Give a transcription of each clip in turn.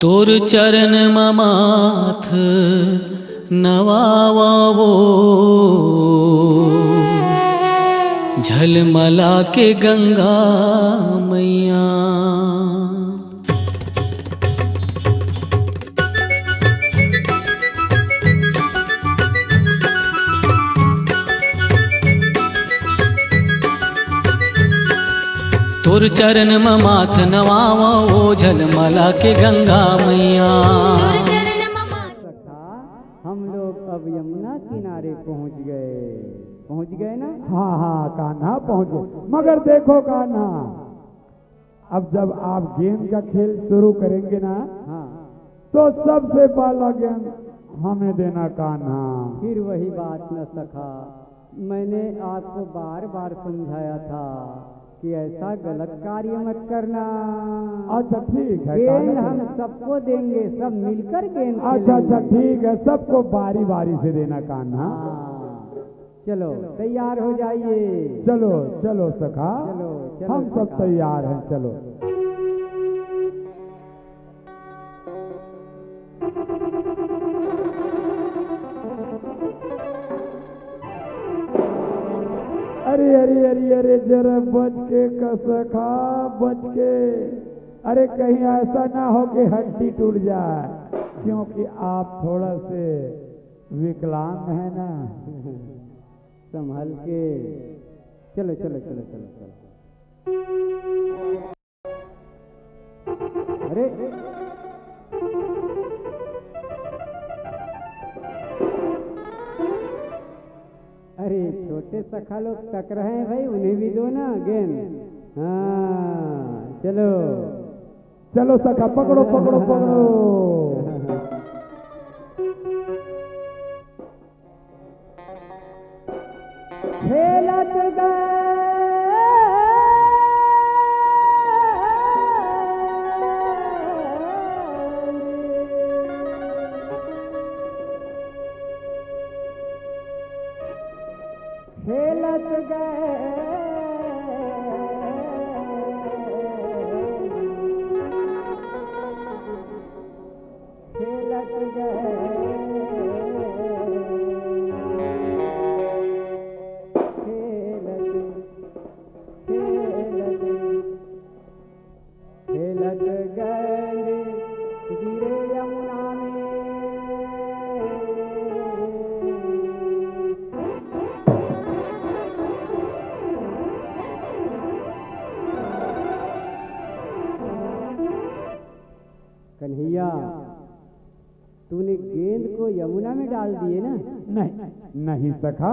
तोर चरण ममाथ नवावो झलमला के गंगा मैया। तोर चरण ममाथ नवावो झलमला के गंगा मैया। हम लोग अब यमुना किनारे पहुंच गए ना। हाँ हाँ कान्हा पहुंच गए। मगर देखो कान्हा, अब जब आप गेम का खेल शुरू करेंगे ना, हाँ, तो सबसे पहला गेम हमें देना कान्हा। फिर वही बात न सखा, मैंने आपको बार बार समझाया था कि ऐसा गलत कार्य मत करना। अच्छा ठीक है, गेंद हम सबको देंगे, सब मिलकर गेंद अच्छा खेलेंगे। ठीक है, सबको बारी बारी से देना कान्हा। हाँ, चलो तैयार हो जाइए। चलो चलो सखा, चलो, चलो हम सब सखा। तैयार हैं, चलो। अरे अरे अरे अरे जरा बच के कसखा, बच के। अरे कहीं ऐसा ना हो कि हड्डी टूट जाए, क्योंकि आप थोड़ा से विकलांग है ना। संभल के चलो चलो चलो चलो चलो। अरे अरे छोटे सखा लोग तक रहे हैं भाई, उन्हें भी दो ना गेंद। हाँ चलो चलो सखा, पकड़ो पकड़ो पकड़ो। खेलत कन्हैया, तूने गेंद को यमुना में डाल दिए ना? नहीं नहीं सखा,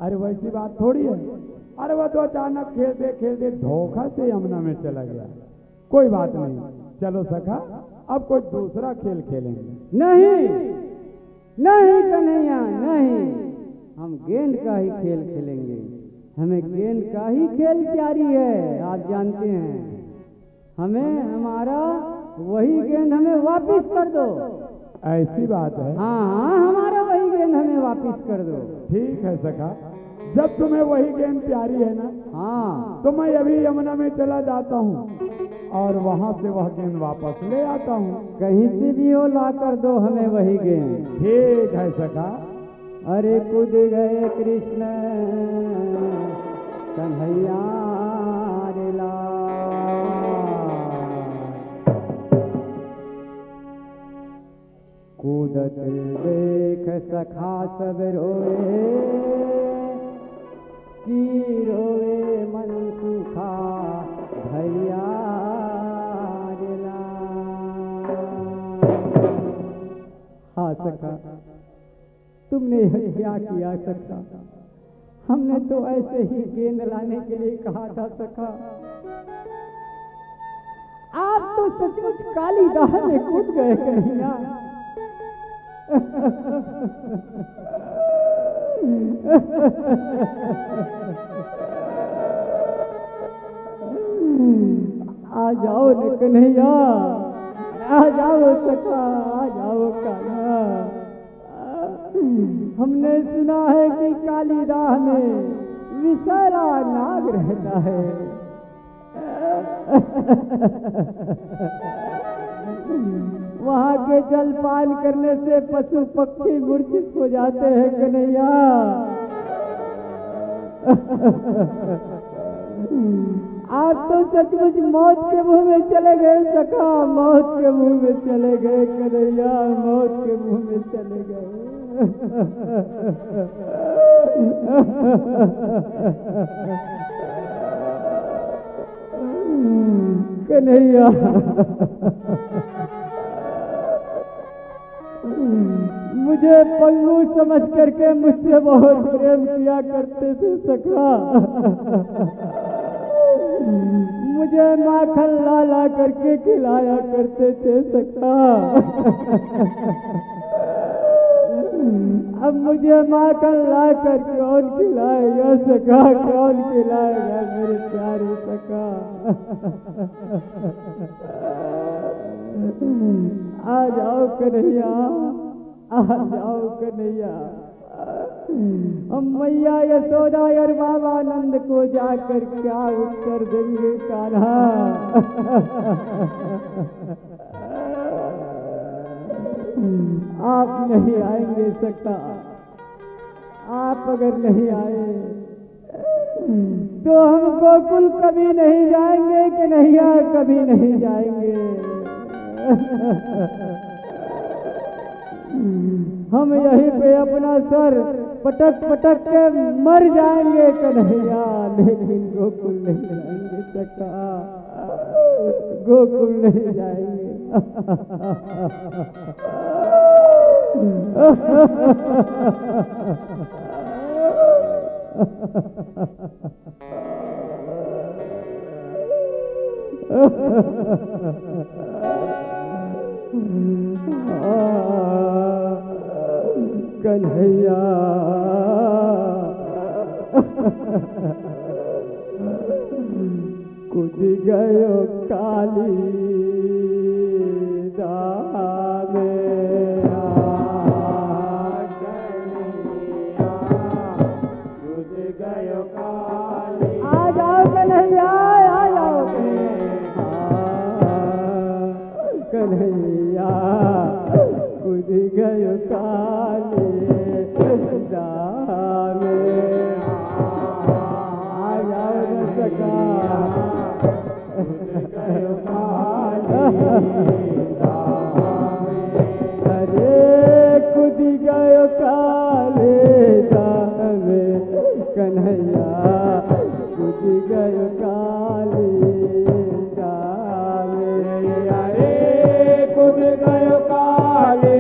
अरे वैसी बात थोड़ी है। अरे वो तो अचानक खेलते खेलते धोखा से यमुना में चला गया। कोई बात नहीं, चलो सखा, अब कोई दूसरा खेल खेलेंगे। नहीं नहीं कन्हैया नहीं, हम गेंद का ही खेल खेलेंगे। हमें गेंद का ही खेल प्यारी है, आप जानते हैं। हमें हमारा वही गेंद हमें वापस कर दो। ऐसी बात है? हाँ, हमारा वही गेंद हमें वापस कर दो। ठीक है सखा, जब तुम्हें वही गेंद प्यारी है ना, हाँ, तो मैं अभी यमुना में चला जाता हूँ और वहाँ से वह गेंद वापस ले आता हूँ। कहीं से भी हो ला कर दो हमें वही गेंद। ठीक है सखा। अरे कूद गए कृष्ण कन्हैया रे लाल। कूदत देख सखा सब रोए, की रोए मन सुखा भैया रे लाल। हाँ सखा, तुमने यह क्या किया सखा? हमने तो ऐसे ही गेंद लाने के लिए कहा था सखा। आप तो सचमुच काली दाह में कूद गए कन्हैया। आ जाओ न कन्हैया, आ जाओ सखा, आ जाओ कान्हा। हमने सुना है कि कालीदाह में विषैला नाग रहता है। वहाँ के जल पान करने से पशु पक्षी मूर्छित हो जाते हैं कन्हैया। आप तो सचमुच मौत के मुंह में चले गए सखा, मौत के मुंह में चले गए कन्हैया, मौत के मुंह में चले गए। कन्हैया मुझे पंगु समझ करके मुझसे बहुत प्रेम किया करते थे सखा। मुझे माखन ला करके खिलाया करते थे सखा। अब मुझे माखन ला कर कौन खिलाएगा सखा, कौन खिलाएगा मेरे प्यारे सखा। आ जाओ कन्हैया, आ जाओ कन्हैया। हम मैया यशोदा और बाबा नंद को जाकर क्या उत्तर देंगे कान्हा। आप नहीं आएंगे सखा, आप अगर नहीं आए तो हम गोकुल कभी नहीं जाएंगे कन्हैया, कभी नहीं जाएंगे। हम यहीं पे अपना सर पटक पटक के मर जाएंगे कन्हैया, लेकिन गोकुल नहीं जाएंगे सखा, गोकुल नहीं जाएंगे। कन्हैया कूद गयो काली दामे, कूद गयो काली। आ जाओ कन्हैया, आ जाओ कन्हैया, कूद गयो काली दामे। आ जाओ न सका, कूद गयो काली दामे। अरे कूद गयो काली दामे कन्हैया, कूद गयो काली दामे। अरे कूद गयो काली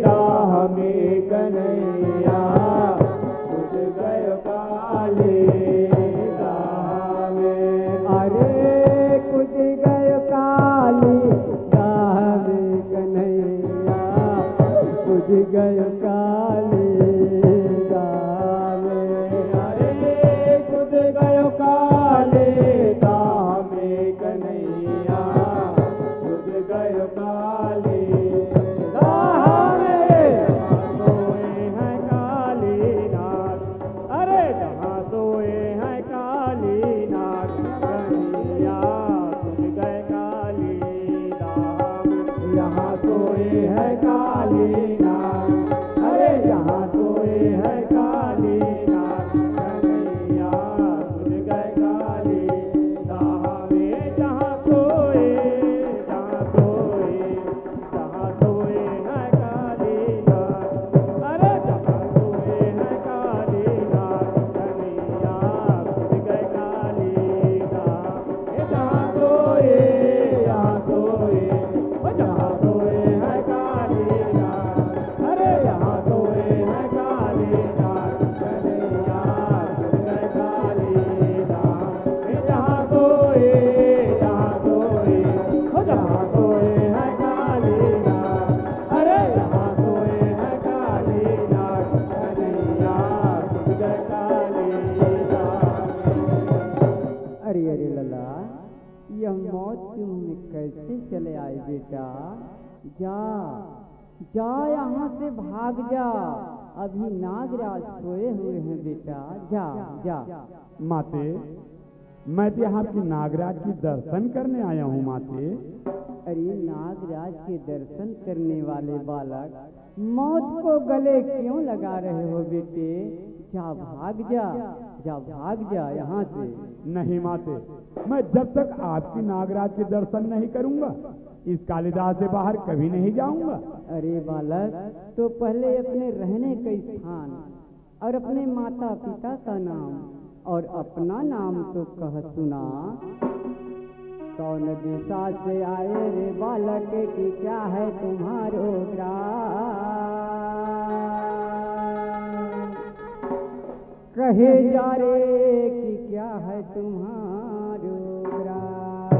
दामे कन्हैया, कूद गयो काली दामे। अरे कूद गयो काली दामे कन्हैया, कूद गयो काली दामे। अरे कूद गयो काली दामे कन्हैया, कूद गयो काली दामे। सोए हैं कालीनाथ, अरे जहाँ सोए हैं कालीनाथ कन्हैया, कूद गए काली दामे। यहाँ सोए हैं कालीनाथ, अरे यहाँ सोए हैं कालीनाथ कन्हैया, कूद गए काली दामे। जहाँ सोए, जहाँ सोए, जहाँ सोए हैं कालीनाथ, अरे जहाँ सोए हैं कालीनाथ कन्हैया, कूद गए काली दामे। जहाँ सोए, जहाँ सोए, जहाँ सोए हैं कालीनाथ, अरे यहाँ सोए हैं कालीनाथ कन्हैया, कूद गए काली दामे। जहाँ सोए, जहाँ सोए, जहाँ सोए हैं कालीनाथ, अरे यहाँ सोए हैं कालीनाथ कन्हैया, कूद गए काली दामे। अरे अरे लला, यह मौत के मुंह में कैसे चले आए बेटा? जा जा, यहाँ से भाग जा, अभी नागराज सोए हुए हैं बेटा, जा जा। माते, मैं तो यहाँ की नागराज की दर्शन करने आया हूँ माते। अरे नागराज के दर्शन करने वाले बालक मौत को गले क्यों लगा रहे हो बेटे? जा भाग जा, जा भाग जा यहाँ से। नहीं माते, मैं जब तक आपकी नागराज के दर्शन नहीं करूंगा इस कालिदास से बाहर कभी नहीं जाऊंगा। अरे बालक, तो पहले अपने रहने का स्थान और अपने माता पिता का नाम और अपना नाम तो कह सुना। कौन दिशा से आए रे बालक की क्या है तुम्हारो ग्राम? कहे जा रे कि क्या है तुम्हारो ग्राम?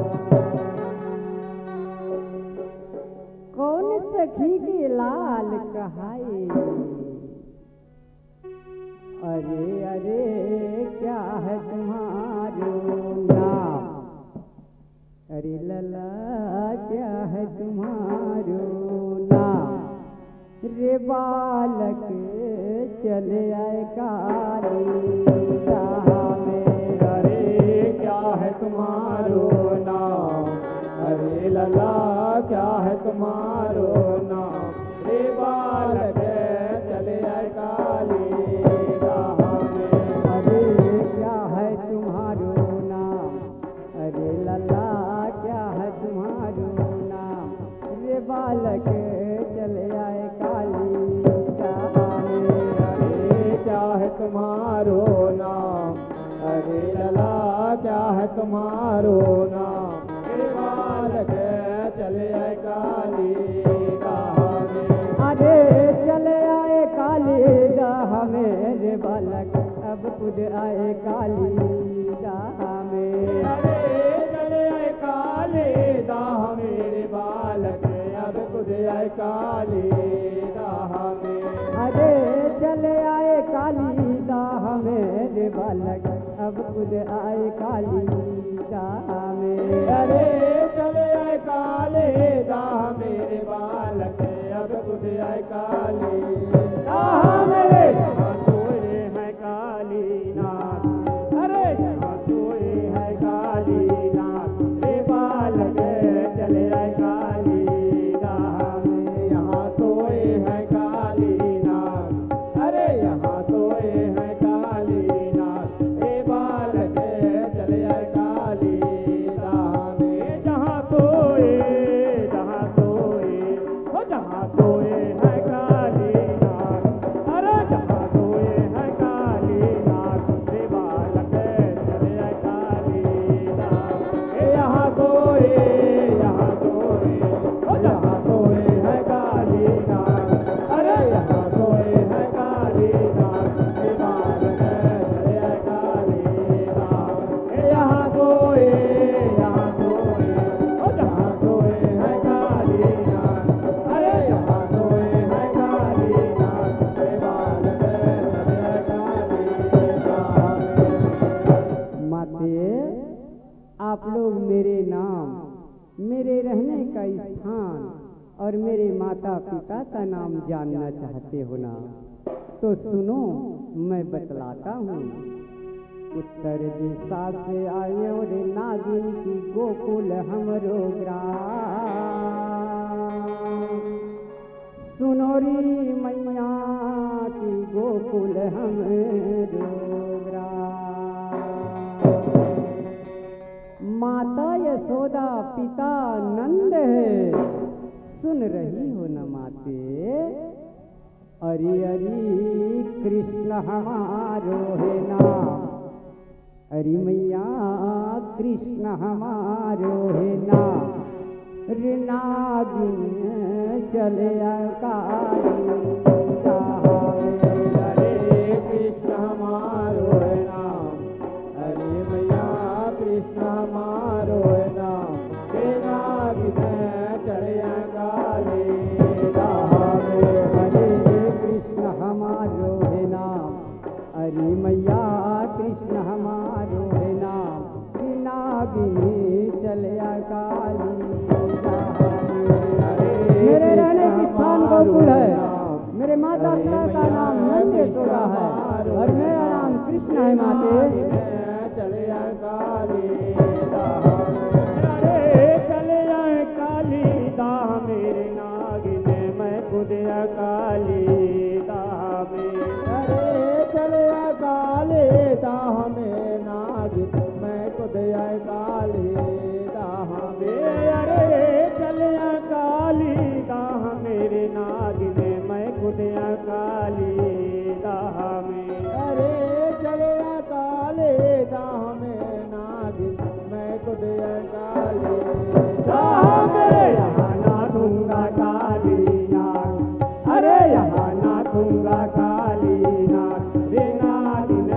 कौन सखी के लाल कहाए? अरे अरे क्या है तुम्हारो नाम? अरे लला क्या है तुम्हारो नाम? रे बालक चले आए काली राह में। अरे क्या है तुम्हारो नाम? अरे लला क्या है तुम्हारो नाम? रे बालक चले आए काली राह में। अरे क्या है तुम्हारो नाम? अरे लला क्या है तुम्हारो नाम? रे बालक चले आए काली राह में। अरे क्या है तुम्हारो नाम? अरे लला क्या है तुम्हारो नाम? रे बालक चले आए काली राह में। अरे चले आए काली राह में रे बालक अब खुद आए काली राह में। अरे चले आए काली राह में रे बालक अब खुद आए काली राह में। अरे चले आए काली राह में रे बालक अब खुद आए काली राह में। अरे चले आए काले राह मेरे बालक अब खुद आए काली राह मेरे। जहाँ सोए हैं काली नाथ, अरे जहाँ सोए हैं काली नाथ रे बालक चले आए काली राह में। यहाँ सोए हैं काली नाथ, अरे यहाँ सोए हैं काली नाथ रे बालक चले आए काली राह में। जहाँ सोए हो जहाँ सोए हैं काली नाथ, अरे जहाँ सोए हैं काली नाथ रे बालक चले आए काली राह। यहाँ सोए हो जहाँ सोए हैं काली नाथ, अरे यहाँ सोए हैं काली नाथ रे बालक चले आए काली राह। यहाँ सोए हो जहाँ सोए हैं काली नाथ, अरे यहाँ सोए हैं काली नाथ रे बालक चले आए काली राह। माते, आप लोग मेरे नाम, मेरे रहने का स्थान और मेरे माता पिता का नाम जानना चाहते हो ना? तो सुनो, मैं बतलाता हूँ। उत्तर दिशा से आयो रे नागिन की गोकुल हमरो ग्राम। सुनो री मैया की गोकुल हमरो ग्राम। माता यशोदा पिता नंद है, सुन रही हो न माते? अरे अरे कृष्ण हमारो है नाम। अरे मैया कृष्ण हमारो है नाम। रे नागिन चले काली राह में। अरे कृष्ण हमारो है नाम, अरे मैया कृष्ण हमारो है नाम। हे नागिन चले काली राह में। अरे कृष्ण हमारो है नाम। अरे मैया कृष्ण हमारो है नाम। कि नागिनी चले काली राह में। मेरे रहने की स्थान गोकुल है। मेरे माता पिता का नाम नंद यशोदा है और मेरा नाम कृष्ण है माते। चले काली राह में। अरे चले काली खुद अकाली दाह में। अरे चले काले दाह में नागिन मैं खुद काली दाह में। अरे चले अकाली दाह मेरे नागिन मैं खुद अकाली दाह में। अरे चले काले दाह में नागिन मैं खुद काली दाह में। यहाँ ना दूंगा काली नाग, अरे यहाँ ना दूंगा काली नाग, रे नागिन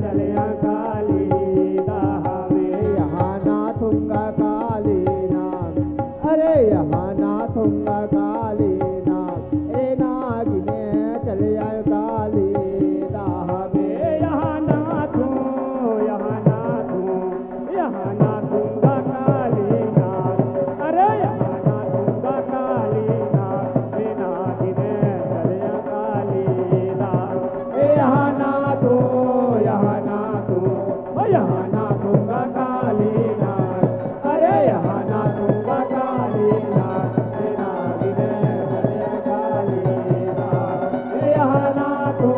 चले अकाली दाह में। यहाँ ना दूंगा काली नाग, अरे यहाँ ना दूंगा काली नाग, ए नागिने चले आए काली दाह में। यहाँ ना दूं, यहाँ ना दूं, यहाँ ना दूंगा काली नाग, अरे यहाँ ना दूंगा काली नाग, रे नागिन चले अकाली दाह। ए यहाँ ना दो, यहाँ ना दो, ओ यहाँ ना दूंगा काली नाग, अरे यहाँ ना दूंगा काली नाग, रे नागिन चले अकाली दाह। यहाँ ना दूं,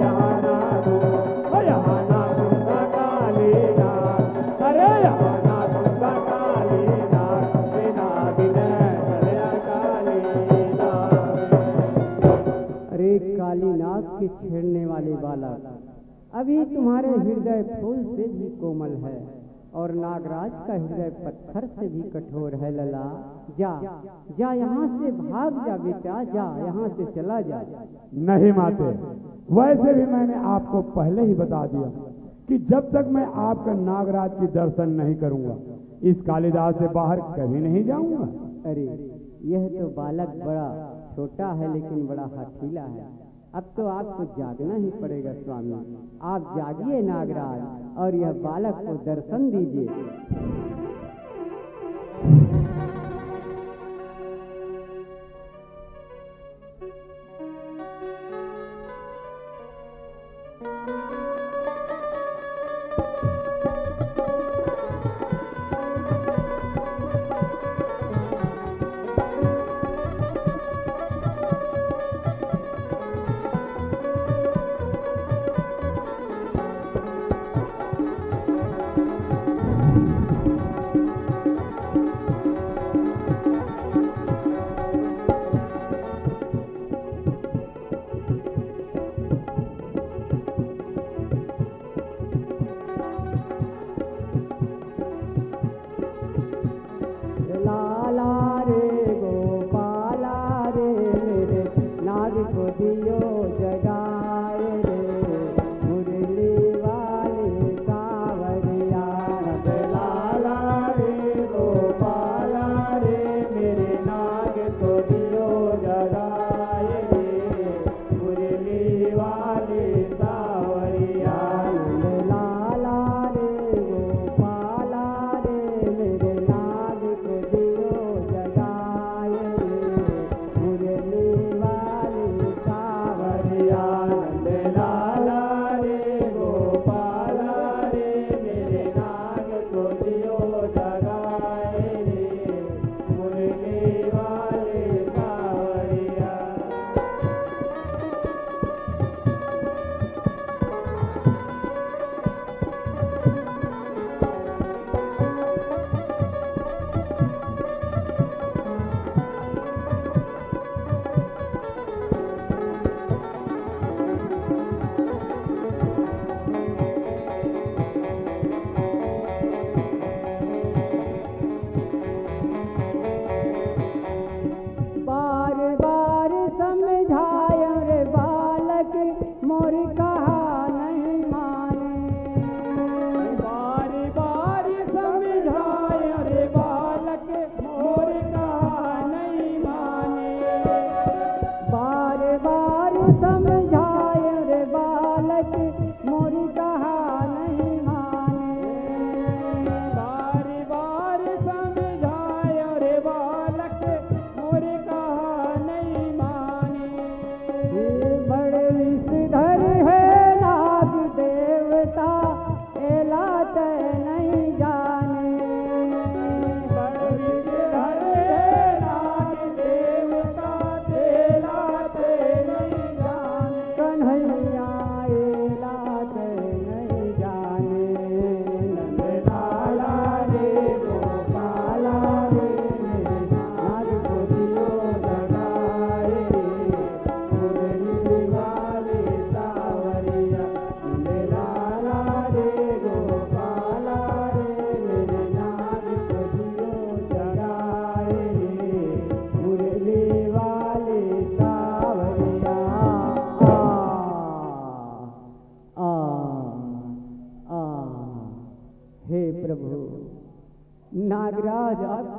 यहाँ ना दूं, ओ यहाँ ना दूंगा काली नाग, अरे यहाँ ना दूंगा काली नाग, रे नागिन चले अकाली दाह। अरे कालीनाग के छेड़ने वाले बालक, अभी तुम्हारे हृदय फूल से भी कोमल है और नागराज का हृदय पत्थर से भी कठोर है लला। जा जा यहाँ से भाग जा बेटा, जा यहाँ से चला जा। नहीं माते, वैसे भी मैंने आपको पहले ही बता दिया कि जब तक मैं आपका नागराज की दर्शन नहीं करूंगा इस कालिदास से बाहर कभी नहीं जाऊंगा। अरे यह तो बालक बड़ा छोटा है लेकिन बड़ा हठीला है। अब तो आपको जागना ही पड़ेगा स्वामी। आप जागिए नागराज और यह बालक को दर्शन दीजिए।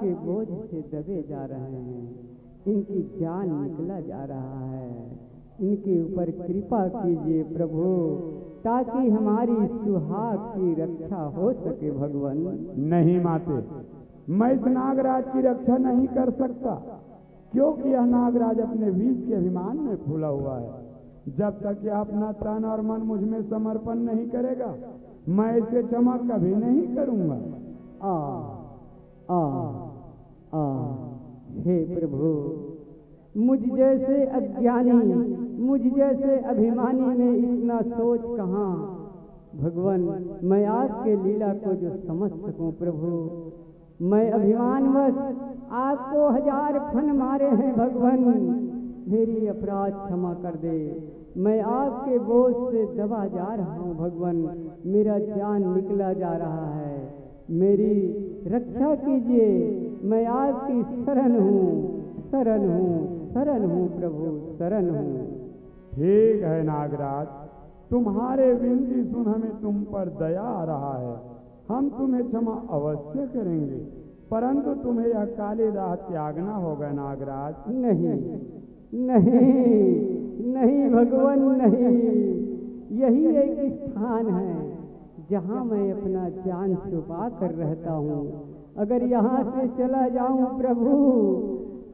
के बोझ से दबे जा रहे हैं, इनकी जान निकला जा रहा है। इनके ऊपर कृपा कीजिए प्रभु, ताकि हमारी सुहाग की रक्षा हो सके भगवान। नहीं माते, मैं इस नागराज की रक्षा नहीं कर सकता, क्योंकि यह नागराज अपने विष के अभिमान में फूला हुआ है। जब तक यह अपना तन और मन मुझ में समर्पण नहीं करेगा, मैं इसे क्षमा कभी नहीं करूंगा। आ आ आ हे प्रभु, मुझ जैसे अज्ञानी, मुझ जैसे अभिमानी ने इतना सोच कहाँ। भगवान, मैं आपके लीला को जो समझ सकूं प्रभु, मैं अभिमानवश आपको 1000 फन मारे हैं भगवान, मेरी अपराध क्षमा कर दे। मैं आपके बोझ से दबा जा रहा हूँ भगवान, मेरा जान निकला जा रहा है, मेरी रक्षा कीजिए। मैं आपकी शरण हूँ, शरण हूँ, शरण हूँ प्रभु, शरण हूँ। ठीक है नागराज, तुम्हारे विनती सुन हमें तुम पर दया आ रहा है। हम तुम्हें क्षमा अवश्य करेंगे, परंतु तुम्हें यह काली राह त्यागना होगा नागराज। नहीं नहीं नहीं भगवान, नहीं। यही एक स्थान है जहाँ मैं अपना जान छुपा कर रहता हूँ। अगर यहाँ से चला जाऊँ प्रभु,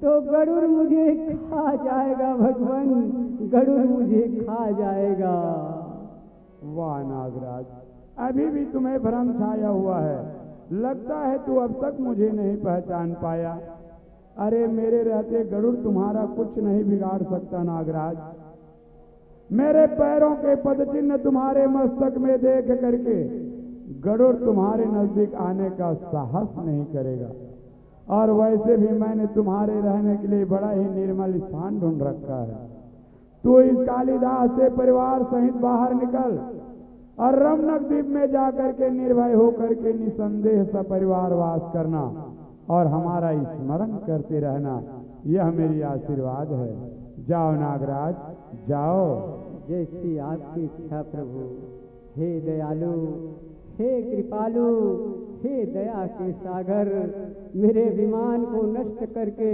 तो गरुड़ मुझे खा जाएगा भगवान, गरुड़ मुझे खा जाएगा। वाह नागराज, अभी भी तुम्हें भ्रम छाया हुआ है। लगता है तू अब तक मुझे नहीं पहचान पाया। अरे मेरे रहते गरुड़ तुम्हारा कुछ नहीं बिगाड़ सकता नागराज। मेरे पैरों के पदचिन्ह तुम्हारे मस्तक में देख करके गरुड़ तुम्हारे नजदीक आने का साहस नहीं करेगा। और वैसे भी मैंने तुम्हारे रहने के लिए बड़ा ही निर्मल स्थान ढूंढ रखा है। तू इस कालिदास से परिवार सहित बाहर निकल और रमनक द्वीप में जाकर के निर्भय होकर के निसंदेह सपरिवार वास करना और हमारा स्मरण करते रहना, यह मेरी आशीर्वाद है। जाओ नागराज, जाओ। जैसी आपकी इच्छा प्रभु। हे दयालु, हे कृपालु, हे दया के सागर, मेरे विमान को नष्ट करके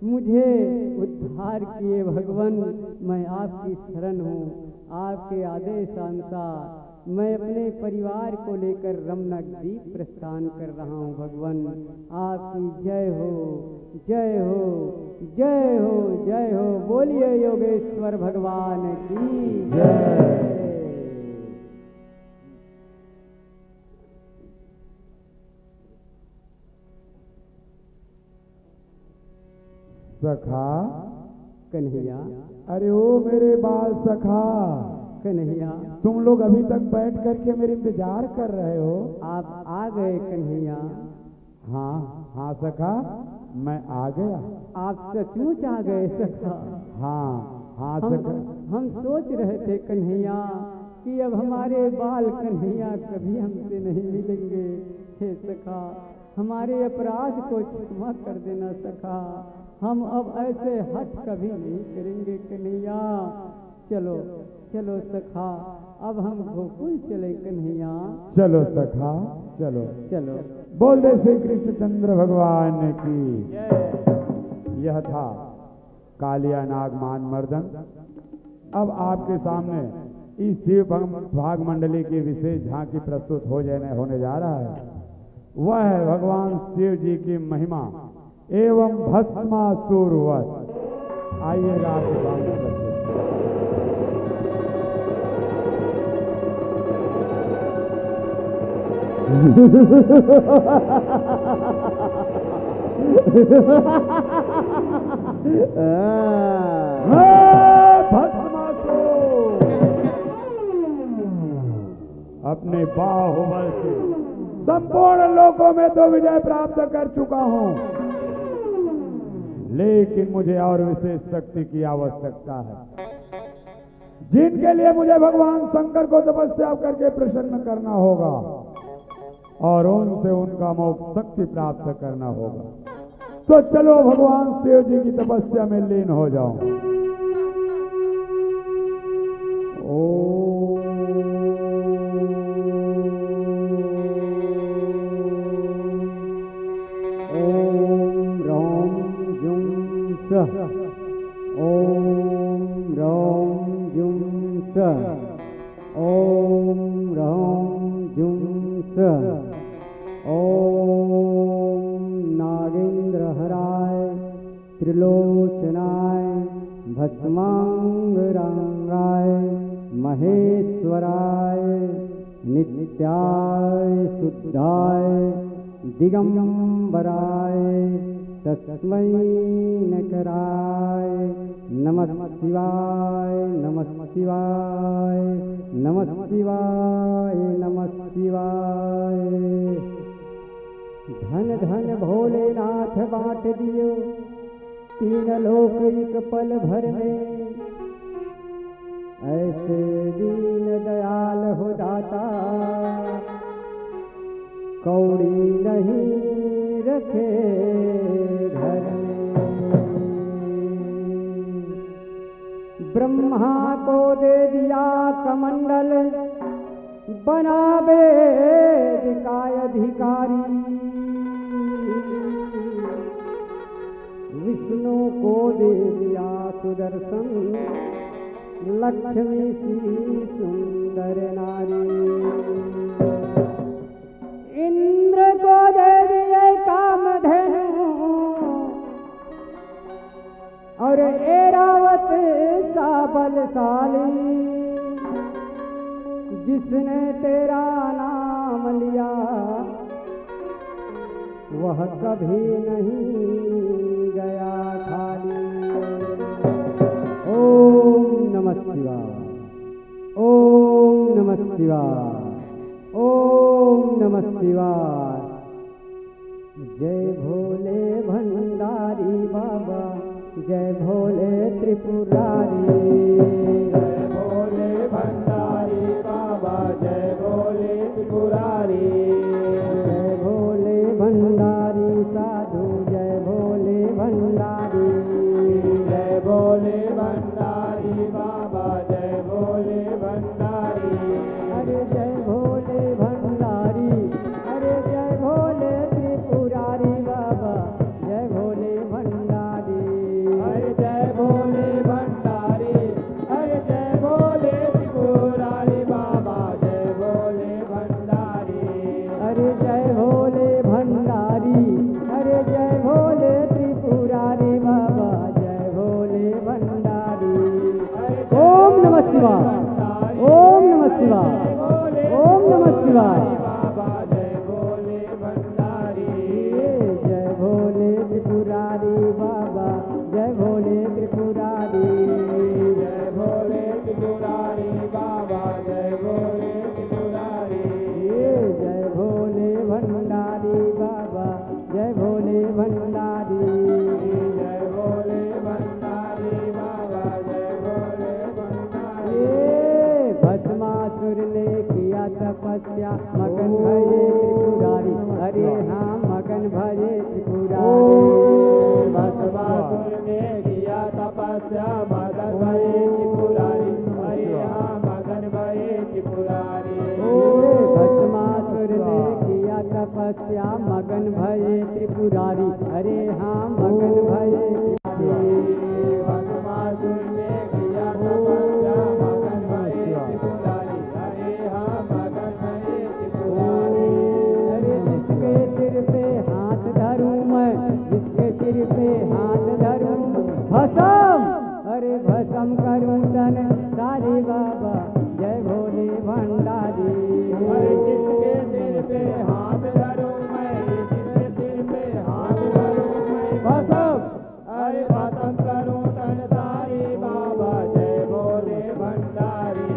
मुझे उद्धार किए भगवान। मैं आपकी शरण हूँ, आपके आदेशानुसार मैं अपने परिवार को लेकर रमनक द्वीप प्रस्थान कर रहा हूँ भगवान। आपकी जय हो, जय हो, जय हो, जय हो। बोलिए योगेश्वर भगवान की जय। सखा कन्हैया, अरे ओ मेरे बाल सखा, कन्हैया तुम लोग अभी तक बैठ करके मेरे इंतजार कर रहे हो। आप आ गए कन्हैया। हाँ हाँ सखा, मैं आ गया। आप सचमुच आ गए सखा। हाँ हाँ सखा। हम सोच रहे थे कन्हैया कि अब हमारे बाल कन्हैया कभी हमसे नहीं मिलेंगे। हे सखा, हमारे अपराध को क्षमा कर देना सखा। हम अब ऐसे हट कभी नहीं करेंगे कन्हैया। चलो चलो सखा, अब हम गोकुल चले कन्हैया। चलो सखा, चलो चलो। बोल दे श्री कृष्णचंद्र भगवान की। यह था कालिया नाग मान मर्दन। अब आपके सामने इस शिव भाग मंडली की विशेष झांकी प्रस्तुत होने जा रहा है। वह है भगवान शिव जी की महिमा एवं भस्मासुर वध। आइएगा आपके सामने। भस्मासुर अपने बाहुबल से संपूर्ण लोकों में तो विजय प्राप्त कर चुका हूं, लेकिन मुझे और विशेष शक्ति की आवश्यकता है, जिनके लिए मुझे भगवान शंकर को तपस्या करके प्रसन्न करना होगा और उनसे उनका मोक्ष शक्ति प्राप्त करना होगा। तो चलो भगवान शिव जी की तपस्या में लीन हो जाओ। ओ ओम रौं जुं स, ओम रौं जुं स, ओम नागेंद्रहराय त्रिलोचनाय भस्मांगरांगाय महेश्वराय नित्याय शुद्धाय दिगंबराय तस्मै नकराय नमः शिवाय नमः शिवाय नमः शिवाय नमः शिवाय। धन धन भोलेनाथ बाँट दियो तीन लोक एक पल भर में, ऐसे दीन दयाल हो दाता कौड़ी नहीं रखे घर में। ब्रह्मा को दे दिया कमंडल बना वेद का अधिकारी, विष्णु को दे दिया सुदर्शन लक्ष्मी सी सुंदर नारी, इंद्र को दे दिए कामधेनु और ऐरावत सा बलशाली, जिसने तेरा नाम लिया वह कभी नहीं गया खाली। ओम नमः शिवाय, ओम नमः शिवाय, ओम नमः शिवाय। जय भोले भंडारी बाबा, जय भोले त्रिपुरारी, जय भोले भंडारी बाबा, जय भोले त्रिपुरारी, जय भोले भंडारी साधु, जय भोले भंडारी, जय भोले भंडारी बाबा, जय भोले भंडारी, अरे जय भोले भंडारी, अरे जय भोले त्रिपुरारी बाबा, जय भोले भंडारी, अरे जय भोले भंडारी, अरे जय भोले त्रिपुरारी बाबा, जय भोले भंडारी, अरे जय भोले भंडारी, अरे जय भोले त्रिपुरारी बाबा, जय भोले भंडारी। ओम नमः शिवाय, ओम नमः शिवाय, ओम नमः शिवाय। बाबा जय भोले भंडारी, जय भोले त्रिपुरारी बाबा, जय भोले त्रिपुरारी, जय भोले त्रिपुरारी बाबा, जय भोले त्रिपुरारी, जय भोले भंडारी बाबा, जय भोले भंडारी, जय भोले भंडारी बाबा, जय भोले भंडारी। भस्मासुर ने किया तपस्या मगन भजे त्रिपुरारी, अरे हाँ मगन भजे त्रिपुरारी। भस्मासुर ने किया तपस्या मगन भजे त्रिपुरारी, अरे हाँ मगन भजे त्रिपुरारी। भस्मासुर ने किया तपस्या मगन भजे त्रिपुरारी, अरे हाँ मगन भजे त्रिपुरारी। भस्मासुर ने किया तपस्या मगन भजे त्रिपुरारी, अरे हाँ मगन भजे त्रिपुरारी। अरे जिसके सिर पे हाथ धरूं मैं, जिसके सिर पे हाथ धरूं भस्म, अरे भस्म करूं तन सारी बाबा, जय भोले भंडारी। अरे जिसके सिर पे हाथ धरूं मैं, जिसके सिर पे हाथ धरूं मैं भस्म, अरे भस्म करूं तन सारी बाबा, जय भोले भंडारी,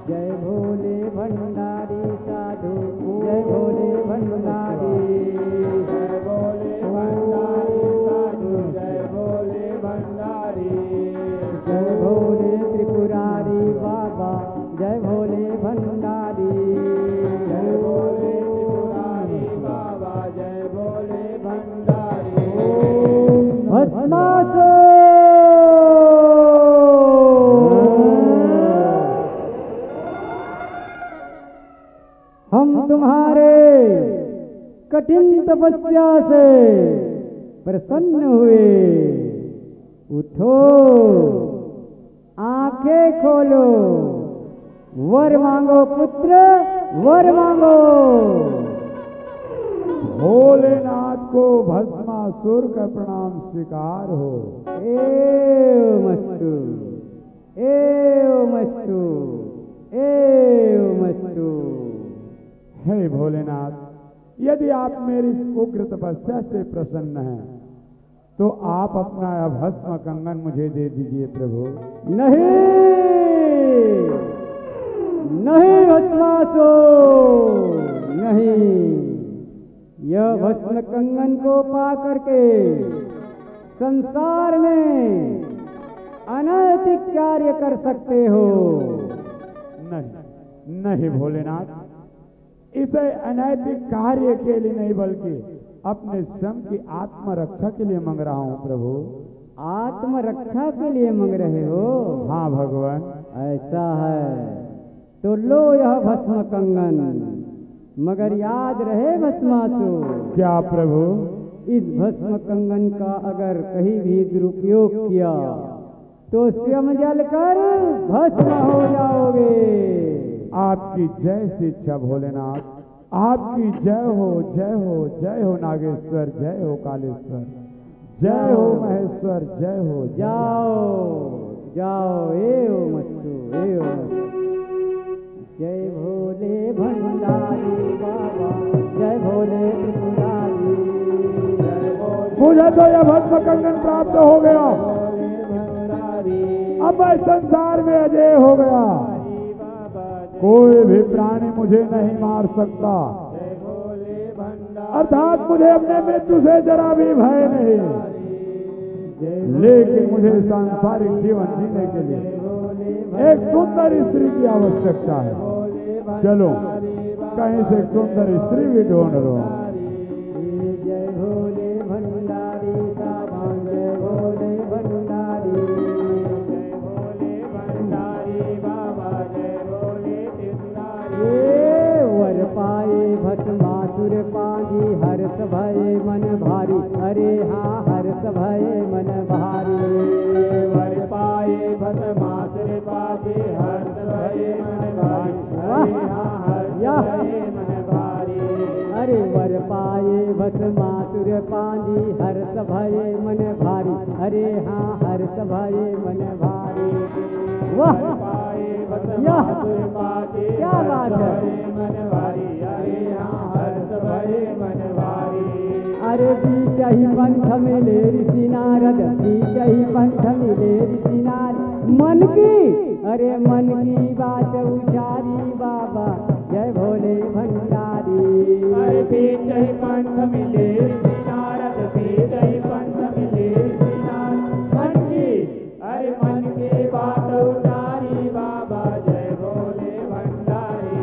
जय भोले भंडारी साधु, जय भोले भंडारी, जय भोले भंडारी साधु, जय भोले भंडारी, जय भोले त्रिपुरारी बाबा, जय भोले भंडारी, जय भोले त्रिपुरारी बाबा, जय भोले भंडारी। भस्मासुर हम तुम्हारे कठिन तपस्या से प्रसन्न हुए, उठो, आंखें खोलो, वर मांगो पुत्र, वर मांगो। भोलेनाथ को भस्मासुर का प्रणाम स्वीकार हो। एवमस्तु, एवमस्तु, एवमस्तु। हे भोलेनाथ, यदि आप मेरी इस उग्र तपस्या से प्रसन्न हैं तो आप अपना यह भस्म कंगन मुझे दे दीजिए प्रभु। नहीं, नहीं भस्मासुर, नहीं। यह भस्म कंगन को पा करके संसार में अनैतिक कार्य कर सकते हो। नहीं, नहीं भोलेनाथ, इसे अनैतिक कार्य के लिए नहीं बल्कि अपने स्वयं की आत्मरक्षा के लिए मांग रहा हूँ प्रभु। आत्मरक्षा के लिए मांग रहे हो? हाँ भगवान। ऐसा है तो लो यह भस्म कंगन, मगर याद रहे भस्मासुर। क्या प्रभु? इस भस्म कंगन का अगर कहीं भी दुरुपयोग किया तो स्वयं जलकर भस्म हो जाओगे। आपकी जय से इच्छा भोलेनाथ। आपकी जय हो, जय हो, जय हो नागेश्वर, जय हो कालेश्वर, जय हो महेश्वर, जय हो। जाओ जाओ, एवमस्तु, एवमस्तु। जय भोले भंडारी बाबा, जय भोले त्रिपुरारी, जय भोले। मुझे तो यह भस्म कंगन प्राप्त हो गया। अब मैं संसार में अजय हो गया। कोई भी प्राणी मुझे नहीं मार सकता, अर्थात मुझे अपने मृत्यु से जरा भी भय नहीं। लेकिन मुझे सांसारिक जीवन जीने के लिए एक सुंदर स्त्री की आवश्यकता है। चलो कहीं से सुंदर स्त्री भी ढूंढ लो। जय भोले भंडारी बाबा, जय भोले भंडारी, जय भोले भंडारी बाबा, जय भोले त्रिपुरारी। वर पाए भस्मासुर पाजी, हर्ष भये मन भारी। अरे हाँ, हर्ष भये मन भारी। वर पाए भस्मासुर पाजी, हर्ष भये मन भारी। अरे वर पाए भस्मासुर पाजी, हर्ष भये मन भारी। अरे हाँ, हर्ष भये मन भारी। वाह, यह क्या बात है। अरे बीच ही पंथ मिले ऋषि नारद, बीच ही पंथ मिले ऋषि नारद। मन की, अरे मन की बात उचारी बाबा, जय भोले भंडारी। अरे बीच ही पंथ मिले ऋषि नारद, बीच ही पंथ मिले ऋषि नारद। मन की, अरे मन की बात उचारी बाबा, जय भोले भंडारी।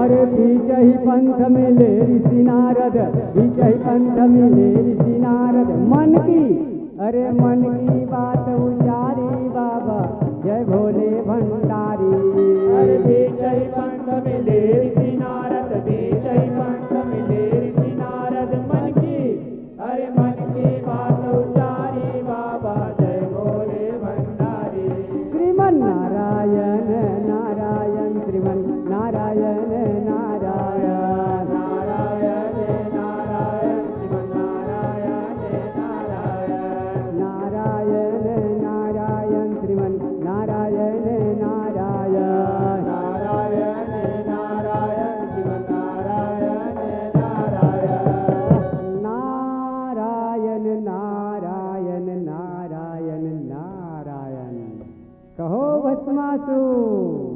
अरे बीच ही पंथ मिले ऋषि नारद, बीच ही पंथ मिले ऋषि नारद। मन की, अरे मन की बात उचारी बाबा, जय भोले भंडारी। अरे बीच ही पंथ मिले ऋषि नारद, बीच ही पंथ मिले ऋषि नारद। मन की, अरे मन की बात उचारी बाबा, जय भोले भंडारी। श्रीमन नारायण नारायण, श्रीमन नारायण नारायण, नारायण नारायण, श्रीमन नारायण नारायण, नारायण नारायण, श्रीमन नारायण नारायण, नारायण नारायण, श्रीमन नारायण नारायण, नारायण नारायण नारायण नारायण। कहो भस्मासुर,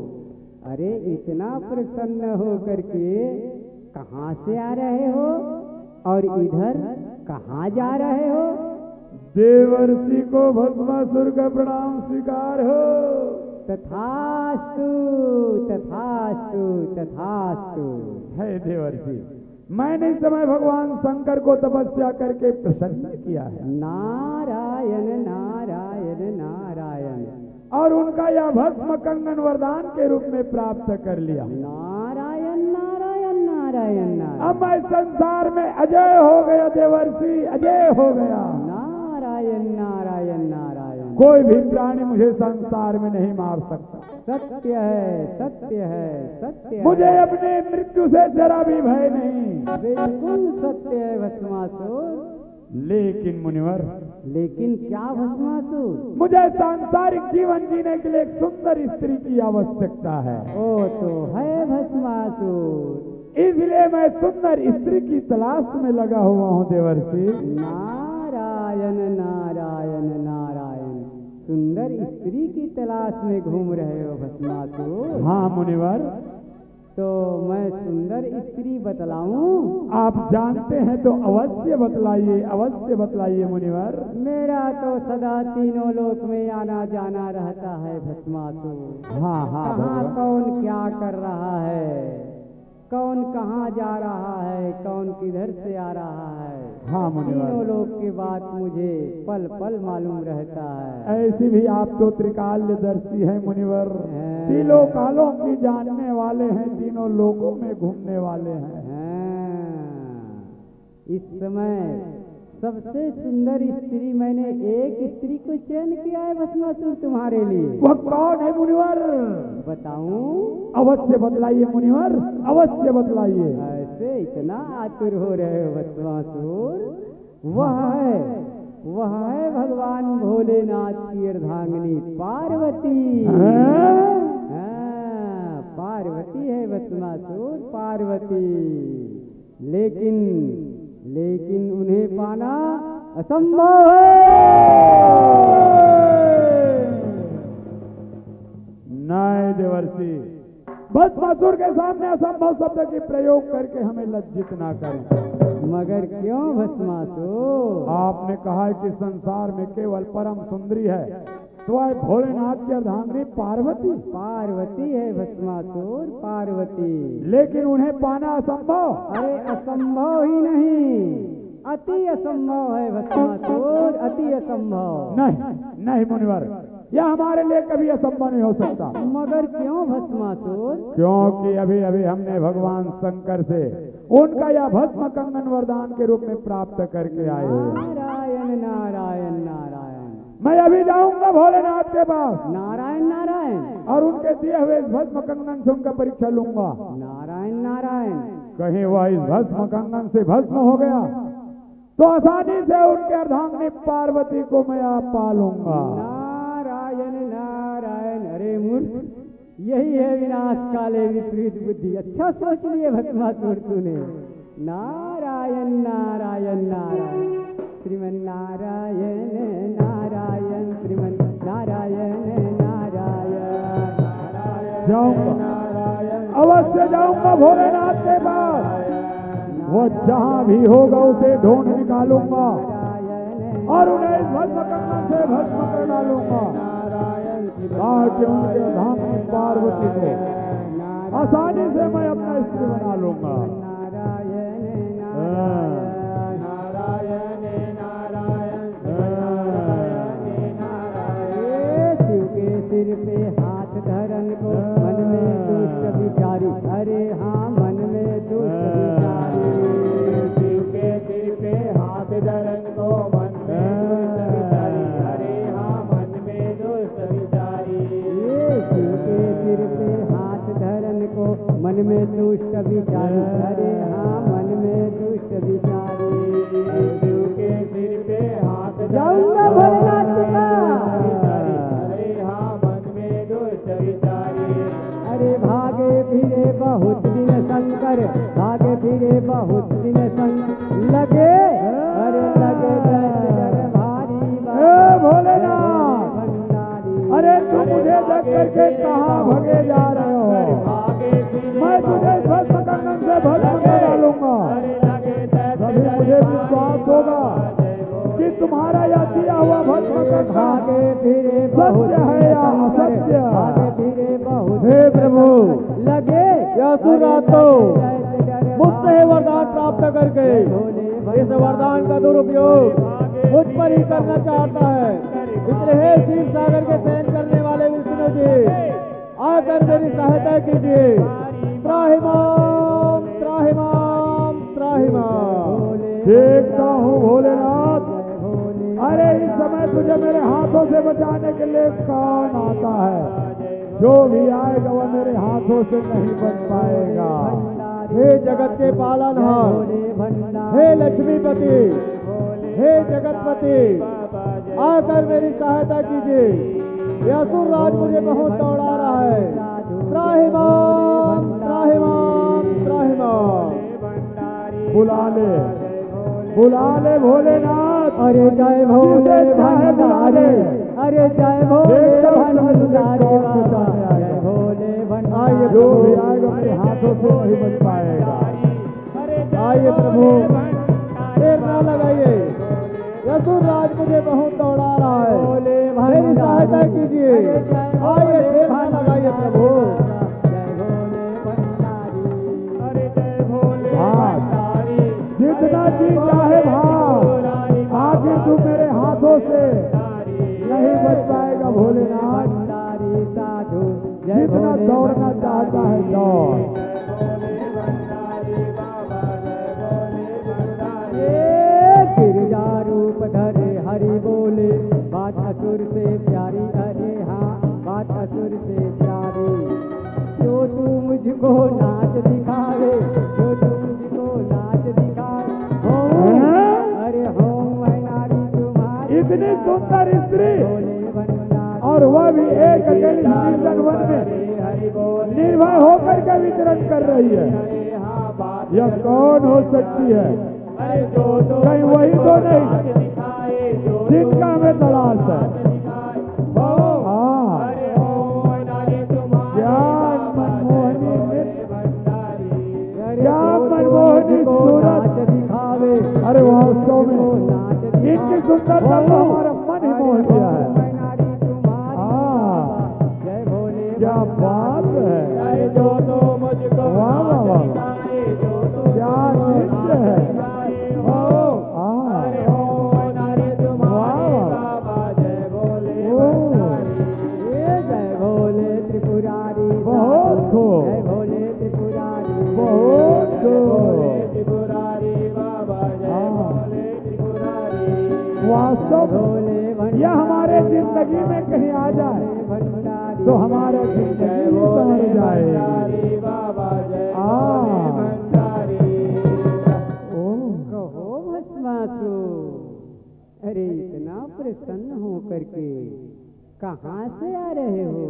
अरे इतना प्रसन्न हो करके कहाँ से आ रहे हो और इधर कहाँ जा रहे हो? देवर्षि को भस्मासुर का प्रणाम स्वीकार हो। तथास्तु, तथास्तु, तथास्तु। है देवर्षि, मैंने इस समय भगवान शंकर को तपस्या करके प्रसन्न किया है। नारायण नारायण नारायण। और उनका यह भस्म कंगन वरदान के रूप में प्राप्त कर लिया। नारायण नारायण नारायण नारायण। अब मैं संसार में अजय हो गया देवर्षि, अजय हो गया। नारायण नारायण नारायण। कोई भी प्राणी मुझे संसार में नहीं मार सकता। सत्य है, सत्य है, सत्य है। मुझे अपने मृत्यु से जरा भी भय नहीं। बिल्कुल सत्य है भस्मासुर। लेकिन मुनिवर, लेकिन क्या भस्मासुर? मुझे सांसारिक जीवन जीने के लिए एक सुंदर स्त्री की आवश्यकता है। ओ तो है भस्मासुर। इसलिए मैं सुंदर स्त्री की तलाश में लगा हुआ हूँ देवर्षि। नारायण नारायण नारायण, सुंदर स्त्री की तलाश में घूम रहे हो भस्मासुर? हाँ मुनिवर। तो मैं सुंदर स्त्री बतलाऊं? आप जानते हैं तो अवश्य बतलाइए, अवश्य बतलाइए मुनिवर। मेरा तो सदा तीनों लोक में आना जाना रहता है भस्मासुर। हाँ हाँ कहाँ भगवान। कौन क्या कर रहा है, कौन कहाँ जा रहा है, कौन किधर से आ रहा है, हाँ मुनिवर। तीनों लोग की बात मुझे पल पल मालूम रहता है। ऐसी भी आप तो त्रिकालदर्शी हैं मुनिवर। तीनों कालों की जानने वाले हैं, तीनों लोकों में घूमने वाले हैं। इस समय सबसे सुंदर स्त्री मैंने एक स्त्री को चयन किया है भस्मासुर तुम्हारे लिए। वह कौन है मुनिवर? बताऊं? अवश्य बतलाइए मुनिवर, अवश्य बतलाइए। ऐसे इतना आतुर हो रहे हो भस्मासुर? वह है भगवान भोलेनाथ की अर्धांगिनी पार्वती। हाँ, पार्वती है भस्मासुर, पार्वती। लेकिन उन्हें पाना असंभव है। नहीं देवर्षि, भस्मासुर के सामने असंभव शब्द की प्रयोग करके हमें लज्जित ना करें। मगर क्यों भस्मासुर? आपने कहा है कि संसार में केवल परम सुंदरी है, तो वह भोलेनाथ की अर्धांगिनी पार्वती। पार्वती है भस्मासुर, पार्वती। लेकिन उन्हें पाना असंभव। अरे असंभव ही नहीं, अति असंभव है भस्मासुर, अति असंभव। नहीं मुनिवर, यह हमारे लिए कभी असंभव नहीं हो सकता। मगर क्यों भस्मासुर? क्योंकि अभी अभी हमने भगवान शंकर से उनका यह भस्म कंगन वरदान के रूप में प्राप्त करके आए हैं। नारायण नारायण नारायण। मैं अभी जाऊंगा भोलेनाथ के पास। नारायण नारायण। और उनके दिए हुए इस भस्म कंगन से उनका परीक्षा लूंगा। नारायण नारायण। कहीं वह इस भस्म कंगन से भस्म हो गया तो आसानी से उनके अर्धांगिनी पार्वती को मैं आप पालूंगा। नारायण नारायण। अरे मूर्ख, यही है विनाश काले विपरीत बुद्धि। अच्छा सोच लिए भस्मासुर तूने। नारायण नारायण नारायण, श्रीमन नारायण नारायण, श्रीमन नारायण नारायण। जाऊंगा, अवश्य जाऊंगा भोलेनाथ के पास। वो जहां भी होगा उसे ढूंढ निकालूंगा और उन्हें इस भस्म कंगन से भस्म कर डालूंगा, ताकि उनके अर्धांगिनी पार्वती को आसानी से मैं अपना स्त्री बना लूंगा। शिव के सिर पे हाथ धरन को मन में दुष्ट विचारी। अरे हाँ, मन में दुष्ट विचारी। शिव के सिर पे हाथ धरन को मन में दुष्ट विचारी। अरे हाँ, मन में दुष्ट विचारी। ये शिव के सिर पे हाथ धरन को मन में दुष्ट विचारी। अरे हाँ, मन में दुष्ट विचारी। शिव के सिर पे हाथ जाऊंगा भोलेनाथ के पास। अरे भागे फिरे बहुत दिन शंकर, भागे फिरे बहुत दिन शंकर, लगे अरे लगे डर भारी भोलेनाथ। अरे तू मुझे देख करके कहाँ भगे जा रहे हो? मैं तुझे भस्म कंगन से भस्म कर डालूंगा। तभी मुझे विश्वास होगा कि तुम्हारा यह दिया हुआ भस्म कंगन भागे फिरे सत्य है या असत्य? भागे फिरे बहुत। हे प्रभु, लगे यह तो मुझसे वरदान प्राप्त करके इस वरदान का दुरुपयोग मुझ पर ही करना चाहता है। इसलिए हे शिव सागर के शयन करने वाले विष्णु जी, आकर मेरी सहायता कीजिए। त्राहिमाम त्राहिमाम त्राहिमाम। देखता हूँ भोलेनाथ, अरे इस समय तुझे मेरे हाथों से बचाने के लिए कौन आता है? जो भी आएगा वह मेरे हाथों से नहीं बच पाएगा। हे जगत के पालनहार, हे लक्ष्मीपति, हे जगतपति, आकर मेरी सहायता कीजिए। यह असुरराज मुझे बहुत दौड़ा रहा है। त्राहिमाम, त्राहिमाम, त्राहिमाम। बुला ले भोलेनाथ। अरे जय भोले भंडारी, अरे जय भोले भंडारी बाबा, जय भोले भंडारी। जो भी आएगा मेरे हाथों से नहीं बच पाएगा। आइए प्रभु, देर ना लगाइए। असुरराज मुझे बहुत दौड़ा रहा है, मेरी सहायता कीजिए। आइए, देर ना लगाइए प्रभु। जय भोले भंडारी, अरे जय भोले भंडारी। जितना जी चाहे भाग, आखिर तू मेरे हाथों से नहीं बच पाएगा भोलेनाथ। भंडारी साधु, जय जितना भोले दौड़ना चाहता है दौड़। गिरजा रूप धरे हरि बोले, बात असुर से प्यारी। अरे हाँ, बात असुर से प्यारी। जो तू मुझको नाच दिखावे, जो तू मुझको नाच दिखावे। हो अरे हो मैं नारी तुम्हारी, इतनी सुंदर स्त्री भोले भंडारी। और वह भी एक अकेली निर्जन वन में निर्भय होकर के विचरण कर रही है। यह कौन हो सकती है? कहीं वही तो नहीं जिनका हमें तलाश है। हाँ, क्या मनमोहनी क्या मनमोहनी सूरत दिखावे। अरे वास्तव में इनकी सुंदरता तो हमारा मन ही मोह लिया है। हाँ, क्या बात है। जो तो मुझको वाह वाह वाह, क्या नृत्य है। वास्तव यह हमारे जिंदगी में कहीं आ जाए तो हमारा जिंदगी संवर जाएगी। कहो भस्मासुर, अरे इतना प्रसन्न हो करके कहाँ से आ रहे हो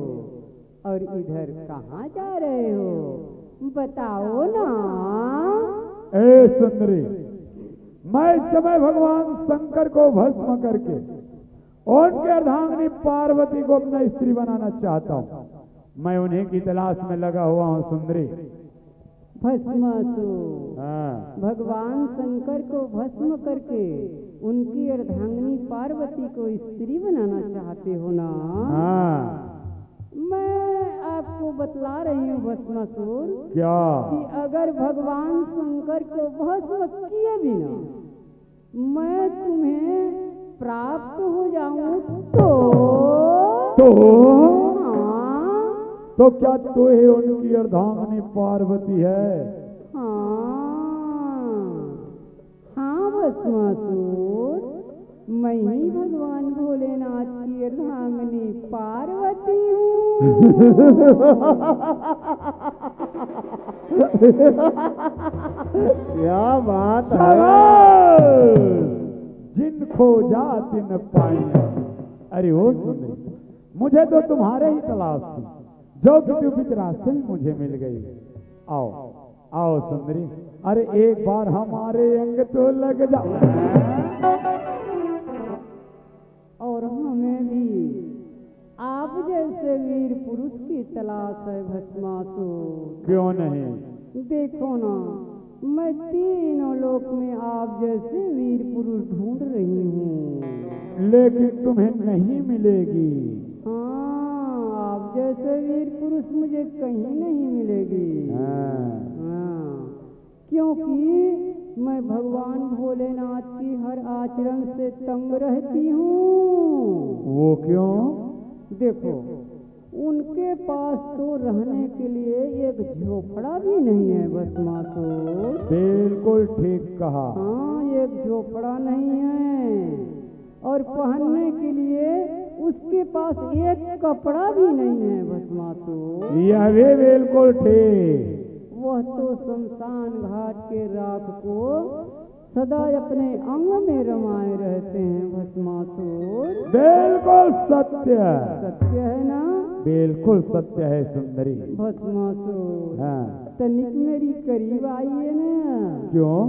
और इधर कहाँ जा रहे हो? बताओ ना। ए सुंदरी, मैं इस समय भगवान शंकर को भस्म करके उनके अर्धांगिनी पार्वती को अपना स्त्री बनाना चाहता हूँ। मैं उन्हीं की तलाश में लगा हुआ हूँ सुंदरी। भस्मासुर, हाँ, भगवान शंकर को भस्म करके उनकी अर्धांगिनी पार्वती को स्त्री बनाना चाहते हो ना? हाँ। मैं आपको बतला रही हूँ भस्मासुर, क्या? कि अगर भगवान शंकर को भस्म किए बिना मैं तुम्हें प्राप्त हो जाऊं तो हाँ, तो क्या तू ही उनकी अर्धांगिनी पार्वती है? हाँ, हाँ भस्मासुर, मैं ही भगवान भोलेनाथ की अर्धांगिनी पार्वती हूँ। क्या बात है। जिनको जाति न पाई। अरे ओ सुंदरी, मुझे तो तुम्हारे ही तलाश थी, जो किसी बीच रास्ते में मुझे मिल गई। आओ आओ सुंदरी, अरे एक बार हमारे अंग तो लग जाओ। और हमें भी आप जैसे वीर पुरुष की तलाश है भस्मासुर। क्यों नहीं? देखो ना, मैं तीनों लोक में आप जैसे वीर पुरुष ढूंढ रही हूँ, लेकिन तुम्हें नहीं मिलेगी। हाँ, आप जैसे वीर पुरुष मुझे कहीं नहीं मिलेगी। हाँ। क्योंकि मैं भगवान भोलेनाथ की हर आचरण से तंग रहती हूँ। वो क्यों? देखो, उनके पास तो रहने के लिए एक झोपड़ा भी नहीं है भस्मासुर। बिल्कुल ठीक कहा। हाँ, एक झोपड़ा नहीं है और पहनने के लिए उसके पास एक कपड़ा भी नहीं है भस्मासुर। यह भी बिल्कुल ठीक। वह तो शमशान घाट के राख को सदा अपने अंग में रमाए रहते हैं भस्मासुर। बिल्कुल सत्य। सत्य है ना? बिल्कुल सत्य है सुंदरी। भस्मासुर हाँ। तनिक मेरी करीब आइए ना। क्यों?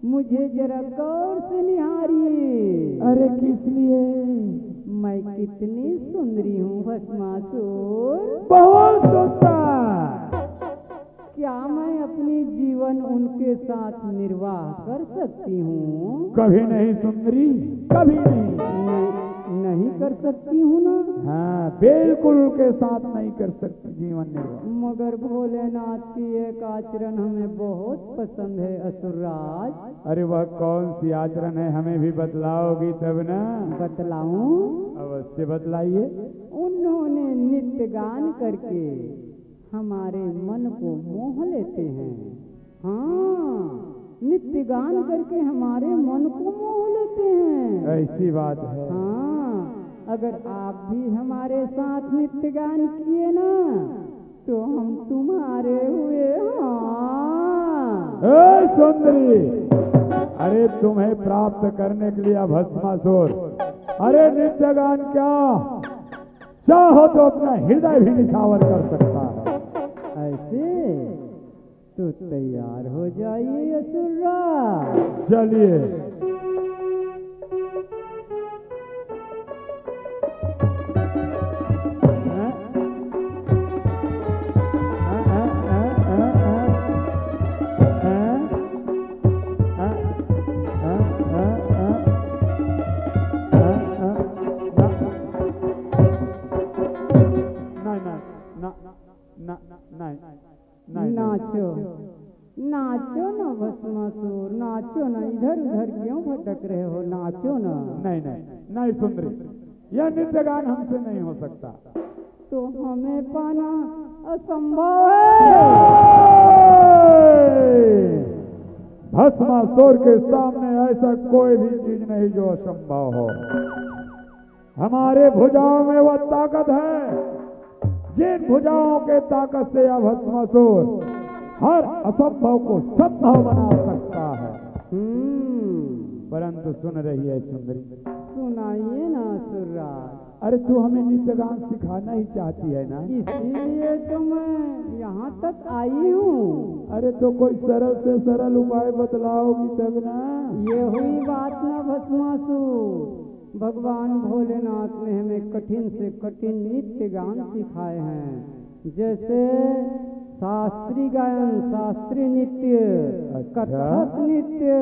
मुझे जरा गौर से निहारिए। अरे किस लिए? मैं कितनी सुंदरी हूँ भस्मासुर। बहुत सुंदर। क्या मैं अपनी जीवन उनके साथ निर्वाह कर सकती हूँ? कभी नहीं सुंदरी, कभी नहीं। नहीं कर सकती हूँ ना? हाँ, बिल्कुल के साथ नहीं कर सकती जीवन निर्वाह। मगर भोलेनाथ की एक आचरण हमें बहुत पसंद है असुरराज। अरे वह कौन सी आचरण है, हमें भी बतलाओगी तब ना। बतलाऊं? अवश्य बतलाइए। उन्होंने नित्य गान करके हमारे मन को मोह लेते हैं। हाँ, नित्य गान करके हमारे मन को मोह लेते हैं। ऐसी बात है। हाँ, अगर आप भी हमारे साथ नित्य गान किए ना तो हम तुम्हारे हुए। हाँ। ए सुंदरी, अरे तुम्हें प्राप्त करने के लिए भस्मासुर, अरे नित्य गान क्या, चाहो तो अपना हृदय भी निछावर कर सकता है। ऐसे तो तैयार हो जाइए असुरराज। चलिए। नाचो नाचो ना भस्मासुर, नाचो ना। इधर उधर क्यों भटक रहे हो? नाचो ना। नहीं नहीं नहीं सुंदरी, यह नित्य गान हमसे नहीं हो सकता। तो हमें पाना असंभव है। भस्मासुर के सामने ऐसा कोई भी चीज नहीं जो असंभव हो। हमारे भुजाओं में वह ताकत है जिन भुजाओं के ताकत से यह भस्मासुर हर असंभव को संभव बना सकता है। परंतु सुन रही है सुंदरी, सुनाइए ना असुरराज। अरे तू हमें नित्य गान सिखाना ही चाहती है ना, इसीलिए तो मैं यहाँ तक आई हूँ। अरे तो कोई सरल से सरल उपाय बतलाओगी तब ना। ये हुई बात ना भस्मासुर। भगवान भोलेनाथ ने हमें कठिन से कठिन नित्य गान सिखाए हैं। जैसे शास्त्रीय गायन, शास्त्रीय नृत्य, कथक नृत्य,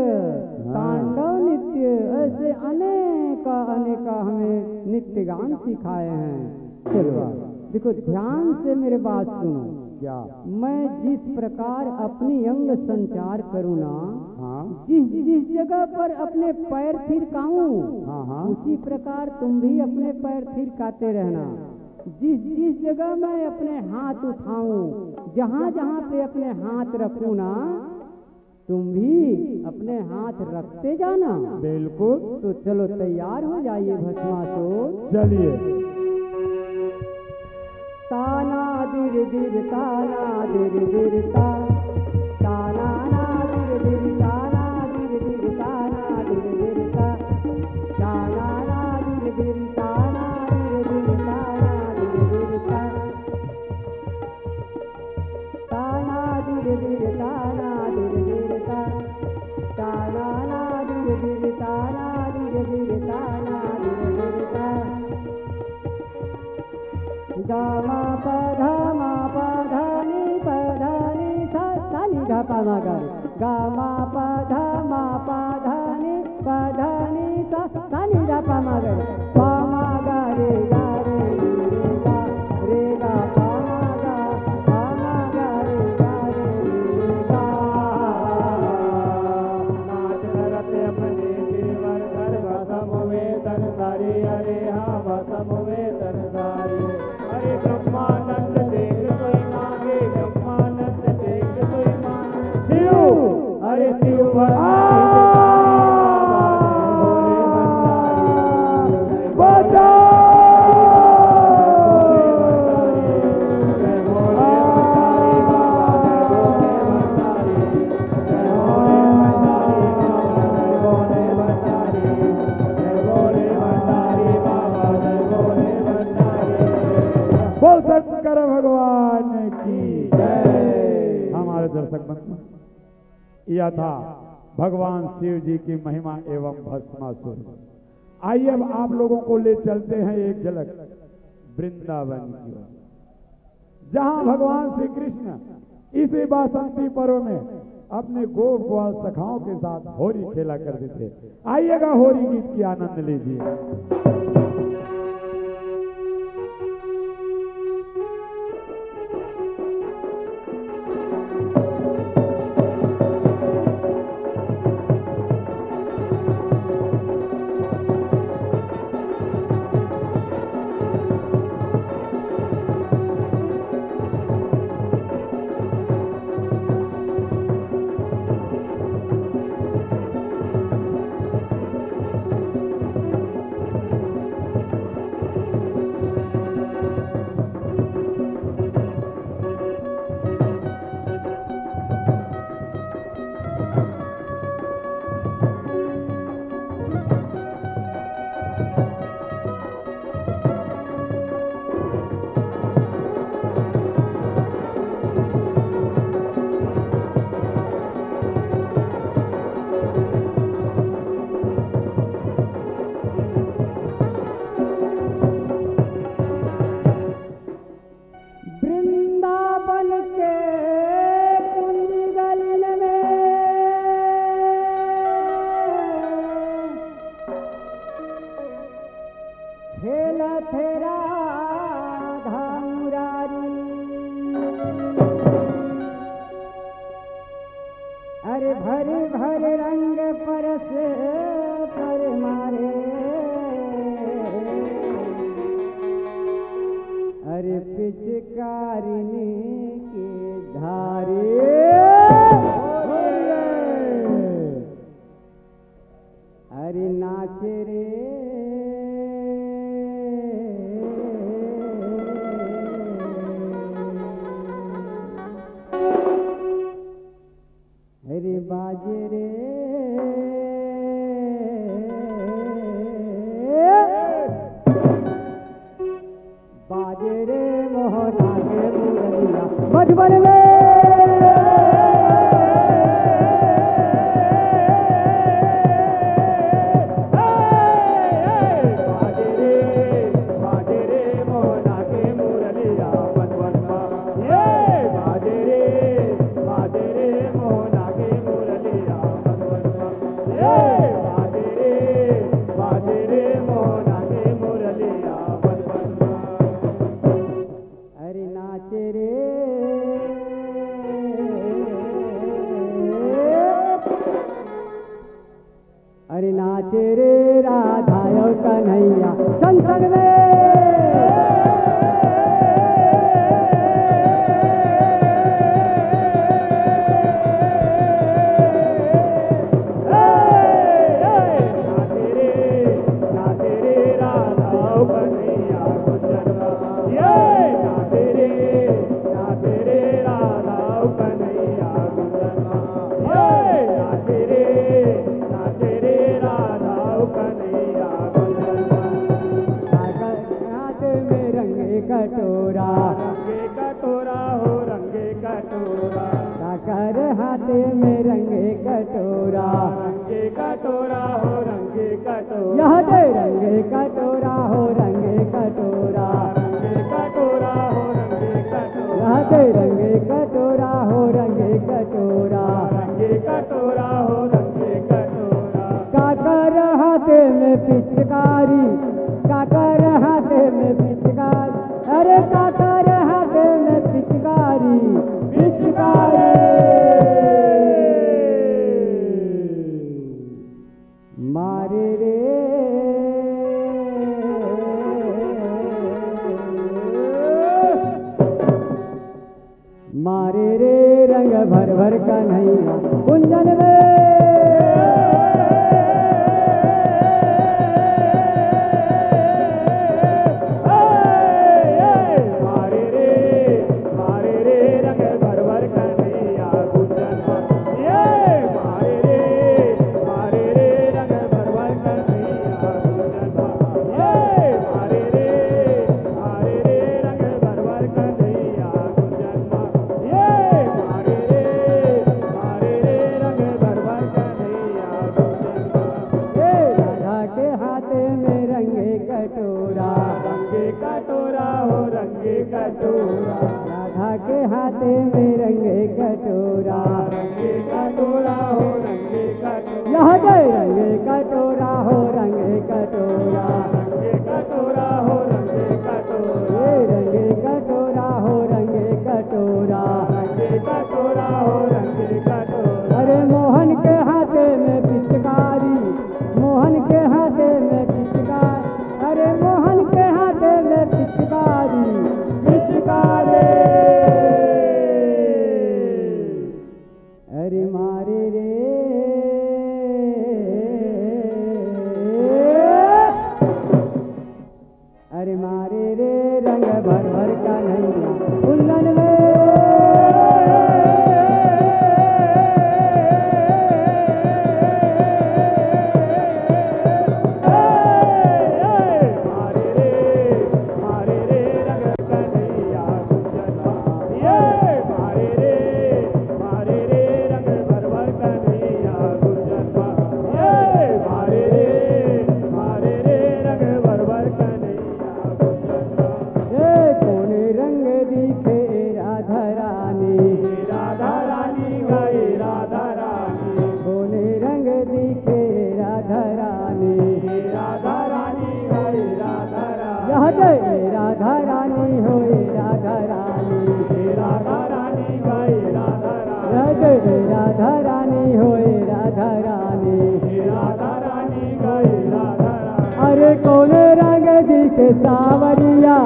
तांडव नृत्य, ऐसे अनेका अनेका हमें नित्य गान सिखाए हैं। चलो देखो, ध्यान से मेरे बात सुनो। क्या? मैं जिस प्रकार अपनी अंग संचार करूँ ना, हाँ जिस जिस जगह पर अपने पैर थिरकाऊं, हाँ हाँ उसी प्रकार तुम भी अपने पैर थिरकाते रहना। जिस जिस जगह मैं अपने हाथ उठाऊं, जहाँ जहाँ पे अपने हाथ रखूं ना, तुम भी अपने हाथ रखते जाना। बिल्कुल। तो चलो तैयार हो जाइए भस्मासुर। चलिए। ताना दिर दिर ताना दिर दिर ता, ताना ना दिर दिर ताना दिर दिर ताना दिर दिर ता, ताना ना दिर दिर ताना दिर दिर ताना दिर दिर ता, ताना दिर दिर ताना दिर दिर ता, ताना ना दिर दिर ताना दिर दिर ताना दिर दिर ता। गामा पधामा पधानी पधानी सा नी धा पा मा गा रे। गामा पधामा पधानी पधानी सा नी धा पा मा गा रे। पा मा गा रे गा रे गा पा मा गा रे गा रे गा। नाच करते अपने गिरवर धर भसम वेतन सारी, अरे हाँ भसम वेतन सारी। अरे ब्रह्मानंद देख कोई मांगे, ब्रह्मानंद देख कोई मांगे। शिव, अरे शिव भोले भंडारी। बोल शंकर भगवान की जय। हमारे दर्शक बंधु, यह था भगवान शिव जी की महिमा एवं भस्मासुर। आइए अब आप लोगों को ले चलते हैं एक झलक वृंदावन की ओर, जहां भगवान श्री कृष्ण इसी बासंती पर्व में अपने गोप ग्वाल सखाओं के साथ होरी खेला करते थे। आइएगा होरी गीत की आनंद लीजिए। कटोरा हो रंगे कटोरा, राधा के हाथे में रंगे कटोरा, रंगे कटोरा हो रंगे कटोरा, यह दे रंगे कटोरा हो रंगे कटोरा, रंगे कटोरा हो रंगे कटोरा, ये रंगे कटोरा हो रंगे कटोरा, रंगे कटोरा हो रंगे कटोरा। अरे मोहन के हाथे में पिचकारी, मोहन के हाथे में पिचकारी, अरे मोहन के हाथे में पिचकारी, पिचकारी, अरे मारे रे, अरे मारे रे रंग भर भर का नैया कुंदन में, राधा रानी हो राधा रानी, राधा रानी गाए राधा जय राधा रानी हो राधा रानी, राधा रानी गाए राधा रानी। अरे कोने रंग दिखे सावरिया,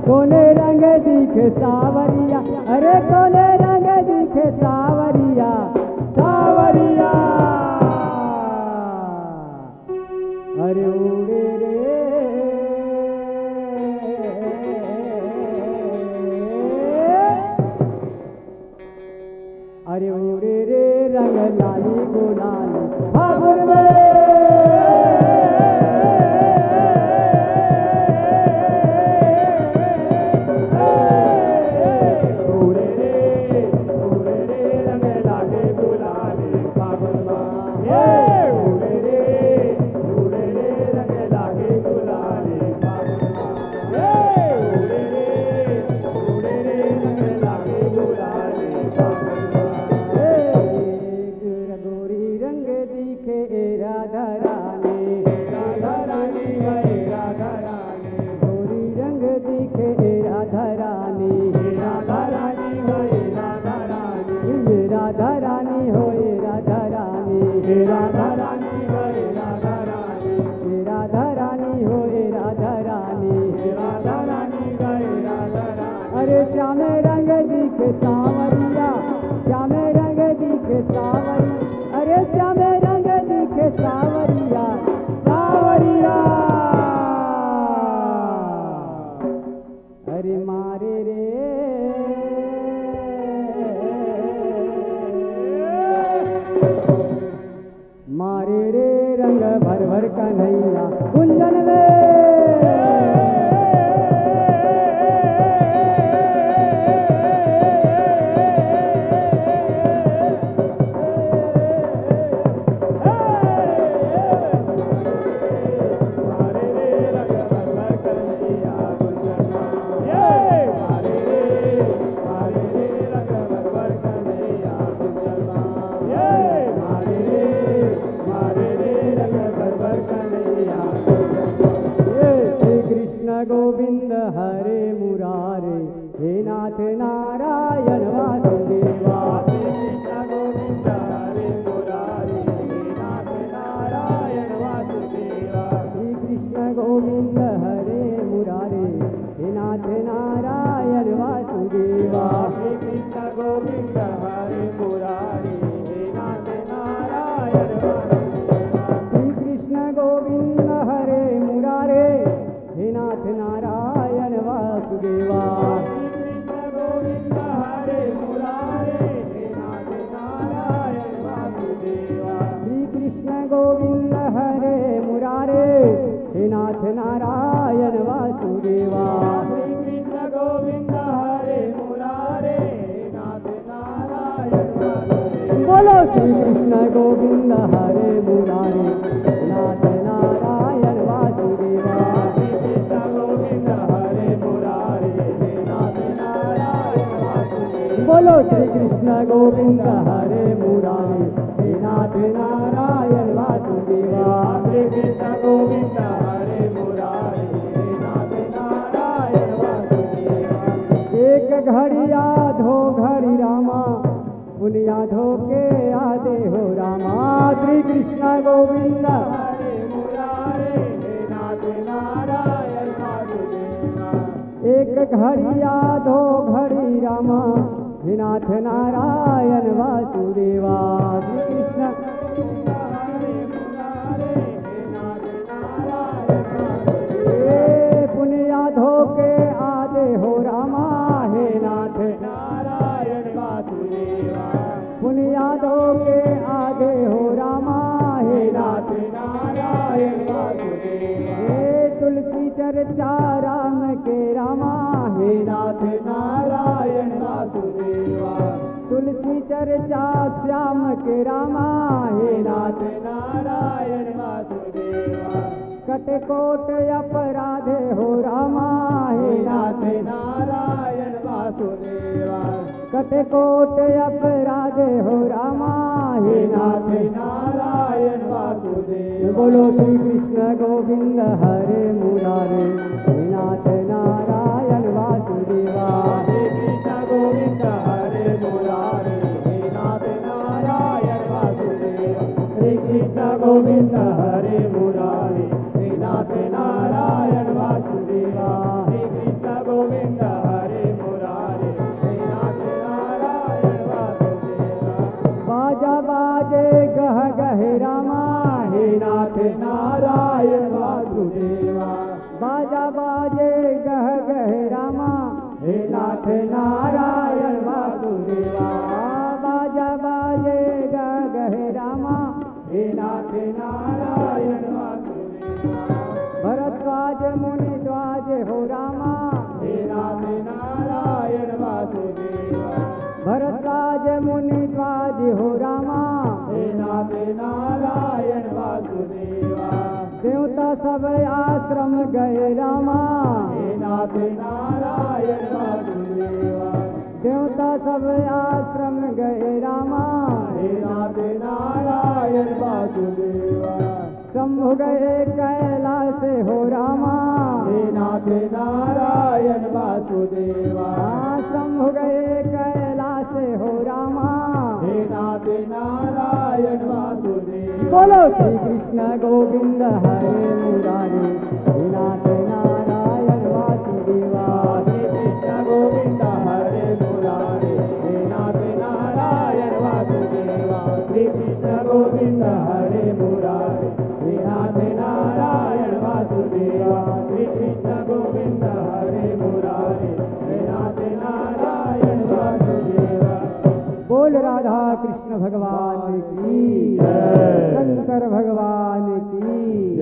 कोने रंग दिखे सावरिया, अरे कोने रंग दिखे सावरिया, सावरिया, अरे उड़े रे, अरे उड़े रे रंग लाली गुलाली फागुन में, उड़े रे रंग लागे गुलाले फागुन में, उड़े रे रंग लागे गुलाले फागुन में, उड़े रे रंग लागे गुलाले फागुन में। गोरी रंग दिखे राधा रानी, राधा रानी गाए राधा रानी, गोरी रंग दिखे राधा रानी, राधा रानी गाए राधा रानी, ये राधा रानी हो ये राधा रानी, राधा रानी गाए राधा रानी, ये राधा रानी हो ये राधा रानी, राधा रानी गाए राधा रानी। अरे श्यामे रंग दिखे सावरिया, श्यामे रंग दिखे सावरिया, अरे श्यामे रंग दिखे सावरिया, सावरिया, अरे मारे रे, मारे रे रंग भर भर कन्हैया कुंजन में, गोविंद हरे मुरारे, हे नाथ नारायण वासुदेवा, कृष्ण गोविंद हरे मुरारी, नाथ नारायण वासुदेवा, श्री कृष्ण गोविंद हरे मुरारे, हे नाथ नारायण वासुदेवा, श्री कृष्ण गोविंद हरे मुरारी, नाथ नारायण वासुदेवा, श्री कृष्ण गोविंद हरे मुरारे, हे नाथ नारायण वासुदेवा, कृष्ण गोविंद हरे मुरारे, नाथ नारायण वासुदेवा, श्री कृष्ण गोविंद हरे मुरारे, हे नाथ नारायण वासुदेवा, श्री कृष्ण गोविंद हरे मुरारे, नाथ नारायण वासुदेवा। बोलो श्री कृष्ण गोविंद हरे मुरारे, नाथ नारायण वासुदेवा, श्री कृष्ण गोविंद हरे मुरारे, बोलो श्री कृष्ण गोविंद हरे मुरारी हे नाथ नारायण वासुदेवा श्री कृष्ण गोविंद हरे मुरारी हे नाथ नारायण वासुदेवा। एक घड़ी आधो घड़ी रामा पुन यादो के आदे हो रामा श्री कृष्ण गोविंद हरे मुरारी हे नाथ नारायण वासुदेवा। एक घड़ी आधो घड़ी रामा हे नाथ नारायण वासुदेवा श्री कृष्ण हरे मुरारी हे नाथ नारायण वासुदेवा। पुन यादो के आदे हो रामा हे नाथ नारायण वासुदेवा। पुन यादो के आगे हो रामा हे नाथ नारायण वासुदेवा। हे तुलसी चर्चा राम के रामा हे नाथ नारायण वासुदेवा। तुलसी चर्चा श्याम के रामा हे नाथ नारायण वासुदेवा। कटकोट अपराध हो रामा हे नाथ नारायण वासुदेवा। कटकोट अपराध हो रामा हे नाथ नारायण वासुदेवा। बोलो श्री कृष्ण गोविंद हरे मुरारी हे नाथ नारायण वासुदेवा श्री कृष्ण गोविंद हरे मुरारी हे नाथ नारायण वासुदेवा। श्री कृष्ण गोविंद हरे मुरारी हे नाथ नारायण वासुदेवा। श्री कृष्ण गोविंद हरे मुरारी हे नाथ नारायण वासुदेवा। बाजा बाजे गह गहे रामा हे नाथ नारायण वासुदेवा। बाजा बाजे गह गहे रामा हे नाथ नारायण वासुदेवा। बाजा बाजे गह गहे रामा हे नाथ नारायण वासुदेवा। भरद्वाज मुनि द्वाज हो रामा हे नाथ नारायण वासुदेवा। भरद्वाज मुनि द्वाज हो रामा हे नाथ नारायण वासुदेवा। देवता सब आश्रम गए रामा हे नाथ नारायण वासुदेवा। देवता सब आश्रम गए रामा हे नाथ नारायण वासुदेवा। शंभु गए कैलाश हो रामा हे नाथ नारायण वासुदेवा। शंभु गए कैलाश हो रामा हे नाथ नारायण वासुदेवा। बोलो श्री कृष्ण गोविंद हरे मुरारी हे नाथ नारायण वासुदेवा। श्री कृष्ण गोविंद हरे मुरारी हे नाथ नारायण वासुदेवा। श्री कृष्ण गोविंद हरे मुरारी हे नाथ नारायण वासुदेवा। श्री कृष्ण गोविंद हरे मुरारी हे नाथ नारायण वासुदेवा। बोल राधा कृष्ण भगवान की शंकर भगवान की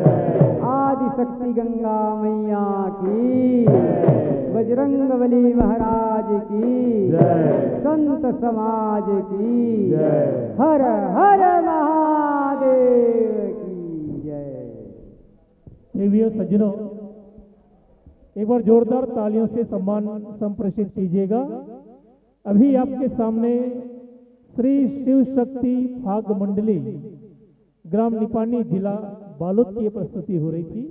आदि शक्ति गंगा मैया की बजरंगबली महाराज की संत समाज की हर हर महादेव की जय। देवियों सज्जनों, एक बार जोरदार तालियों से सम्मान संप्रेषित कीजिएगा। अभी आपके सामने श्री शिव शक्ति फाग मंडली ग्राम निपानी जिला बालोद की प्रस्तुति हो रही थी।